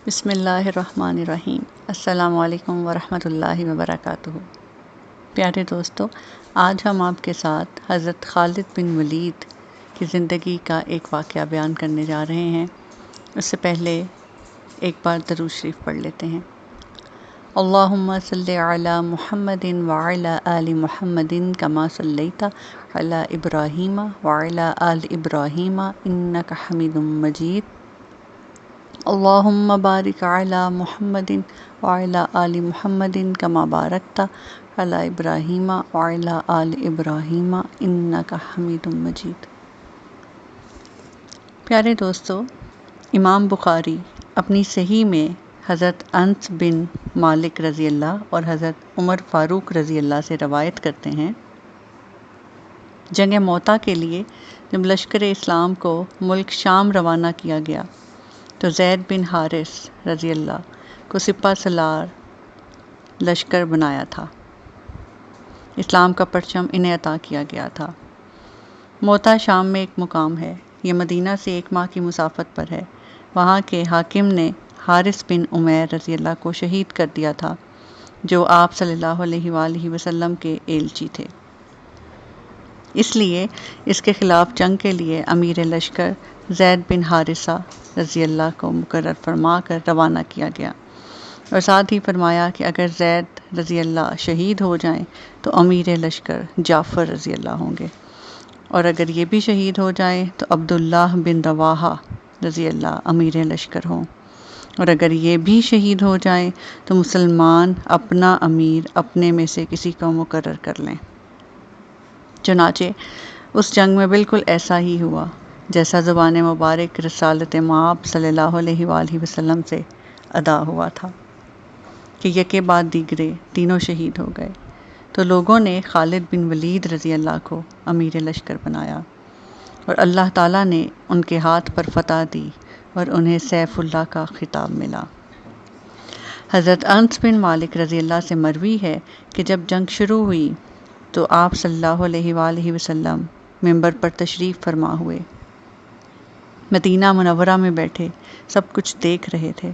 بسم اللہ الرحمن الرحیم۔ السلام علیکم ورحمۃ اللہ وبرکاتہ۔ پیارے دوستو، آج ہم آپ کے ساتھ حضرت خالد بن ولید کی زندگی کا ایک واقعہ بیان کرنے جا رہے ہیں۔ اس سے پہلے ایک بار درود شریف پڑھ لیتے ہیں۔ اللہم صلی علی محمد وعلی آل محمد کما صلیت علی ابراہیم وعلی آل ابراہیم انک حمید مجید۔ اللہم بارک علی محمد وعلی آل محمد کما بارکت علی ابراہیم وعلی آل ابراہیم انک حمید مجید۔ پیارے دوستو، امام بخاری اپنی صحیح میں حضرت انس بن مالک رضی اللہ اور حضرت عمر فاروق رضی اللہ سے روایت کرتے ہیں، جنگ موطا کے لیے جب لشکر اسلام کو ملک شام روانہ کیا گیا تو زید بن حارث رضی اللہ کو سپہ سالار لشکر بنایا تھا۔ اسلام کا پرچم انہیں عطا کیا گیا تھا۔ موطا شام میں ایک مقام ہے، یہ مدینہ سے 1 ماہ کی مسافت پر ہے۔ وہاں کے حاکم نے حارث بن عمیر رضی اللہ کو شہید کر دیا تھا، جو آپ صلی اللہ علیہ وآلہ وسلم کے ایلچی تھے۔ اس لیے اس کے خلاف جنگ کے لیے امیر لشکر زید بن حارثہ رضی اللہ کو مقرر فرما کر روانہ کیا گیا، اور ساتھ ہی فرمایا کہ اگر زید رضی اللہ شہید ہو جائیں تو امیر لشکر جعفر رضی اللہ ہوں گے، اور اگر یہ بھی شہید ہو جائیں تو عبداللہ بن رواحہ رضی اللہ امیر لشکر ہوں، اور اگر یہ بھی شہید ہو جائیں تو مسلمان اپنا امیر اپنے میں سے کسی کو مقرر کر لیں۔ چنانچہ اس جنگ میں بالکل ایسا ہی ہوا جیسا زبان مبارک رسالت مآب صلی اللہ علیہ وآلہ وسلم سے ادا ہوا تھا کہ یکے بعد دیگرے تینوں شہید ہو گئے، تو لوگوں نے خالد بن ولید رضی اللہ کو امیر لشکر بنایا، اور اللہ تعالیٰ نے ان کے ہاتھ پر فتح دی اور انہیں سیف اللہ کا خطاب ملا۔ حضرت انس بن مالک رضی اللہ سے مروی ہے کہ جب جنگ شروع ہوئی تو آپ صلی اللہ علیہ وآلہ وسلم منبر پر تشریف فرما ہوئے، مدینہ منورہ میں بیٹھے سب کچھ دیکھ رہے تھے،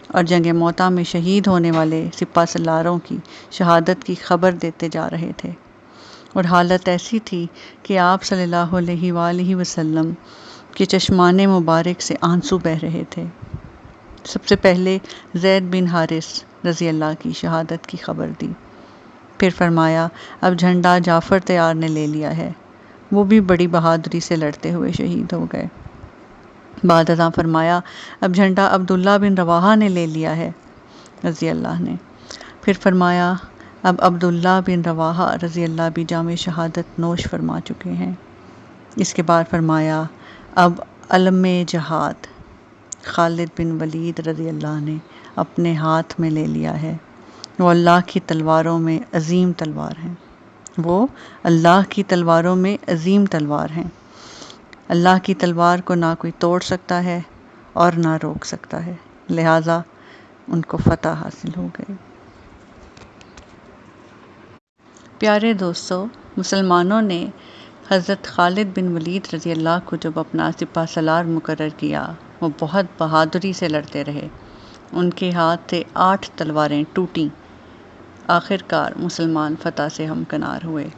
اور جنگ موطا میں شہید ہونے والے سپہ سالاروں کی شہادت کی خبر دیتے جا رہے تھے، اور حالت ایسی تھی کہ آپ صلی اللہ علیہ وآلہ وسلم کے چشمان مبارک سے آنسو بہہ رہے تھے۔ سب سے پہلے زید بن حارث رضی اللہ کی شہادت کی خبر دی، پھر فرمایا اب جھنڈا جعفر تیار نے لے لیا ہے، وہ بھی بڑی بہادری سے لڑتے ہوئے شہید ہو گئے۔ بعد ازاں فرمایا اب جھنڈا عبداللہ بن رواحہ نے لے لیا ہے رضی اللہ نے، پھر فرمایا اب عبداللہ بن رواحہ رضی اللہ بھی جام شہادت نوش فرما چکے ہیں۔ اس کے بعد فرمایا اب علم جہاد خالد بن ولید رضی اللہ نے اپنے ہاتھ میں لے لیا ہے، وہ اللہ کی تلواروں میں عظیم تلوار ہیں، وہ اللہ کی تلواروں میں عظیم تلوار ہیں، اللہ کی تلوار کو نہ کوئی توڑ سکتا ہے اور نہ روک سکتا ہے، لہٰذا ان کو فتح حاصل ہو گئی۔ پیارے دوستو، مسلمانوں نے حضرت خالد بن ولید رضی اللہ کو جب اپنا سپہ سالار مقرر کیا، وہ بہت بہادری سے لڑتے رہے، ان کے ہاتھ سے 8 تلواریں ٹوٹیں، آخر کار مسلمان فتح سے ہمکنار ہوئے۔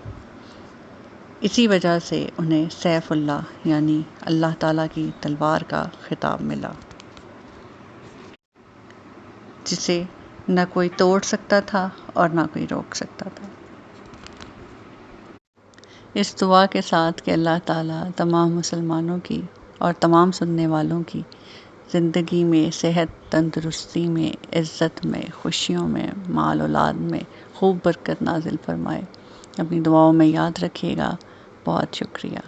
اسی وجہ سے انہیں سیف اللہ یعنی اللہ تعالیٰ کی تلوار کا خطاب ملا، جسے نہ کوئی توڑ سکتا تھا اور نہ کوئی روک سکتا تھا۔ اس دعا کے ساتھ کہ اللہ تعالیٰ تمام مسلمانوں کی اور تمام سننے والوں کی زندگی میں صحت، تندرستی میں، عزت میں، خوشیوں میں، مال اولاد میں خوب برکت نازل فرمائے۔ اپنی دعاؤں میں یاد رکھیے گا۔ بہت شکریہ۔